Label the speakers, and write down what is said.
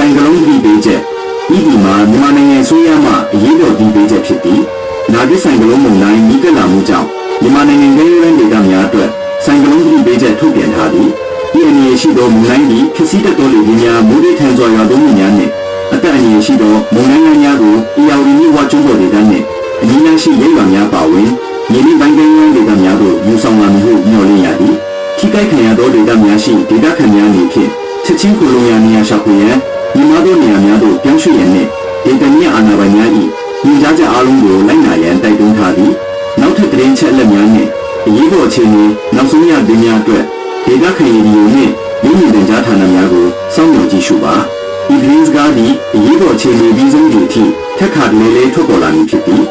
Speaker 1: ဆိုင်ကလုံးကြီးပေးချက်ဤဒီမှာမြန်မာနိုင်ငံဆိုရမှအရေးတော်ကြီးပေးချက်ဖြစ်ပြီးနာဂစ်ဆိုင်ကလုံးမုန်တိုင်းဤကလာမှုကြောင့်မြန်မာနိုင်ငံကရေးရန်ဒေသများအတွက်ဆိုင်ကလုံးကြီးပေးချက်ထုတ်ပြန်ထားပြီးဒီအနေရှိသောမုန်တိုင်းကြီးဖြစ်စီတတ်သောလူကြီးများမိုးရေထန်စွာရွာသွန်းမှုများနှင့်အသက်အန္တရာယ်ရှိသောမုန်တိုင်းများကိုအီယာဝတီမြို့ဝကျွန်းပေါ်ဒေသနှင့်အနီးနားရှိရဲရွာများပါဝင်မြေနီးပိုင်းကရေးရန်ဒေသများသို့ယူဆောင်လာမည်ဟုမျှော်လင့်ရသည်ထိခိုက်ခံရသောဒေသများရှိဒေသခံများအနေဖြင့်ချက်ချင်းကိုလုံရနေရာရှာဖွေရန်ညီမတို့နေရာများသို့ပြောင်းရွှေ့ရန်နှင့်ဒေသမြအာဏာပိုင်များ၏ညီကြားချက်အားလုံးကိုလိုက်နာရန်တိုက်တွန်းထားသည်နောက်ထပ်သတင်းချက်လက်များနှင့်အရေးပေါ်အခြေအနေနောက်ဆုံးရသတင်းများအတွက်ဒေသခံရေဒီယိုနှင့်လူမှုတင်ကြားဌာနများကိုစောင့်မျှော်ကြည့်ရှုပါဤသတင်းစကားသည်အရေးပေါ်အခြေအနေပြီးဆုံးသည့်အထိထက်ခါတလဲလဲထွက်ပေါ်လာမည်ဖြစ်သည်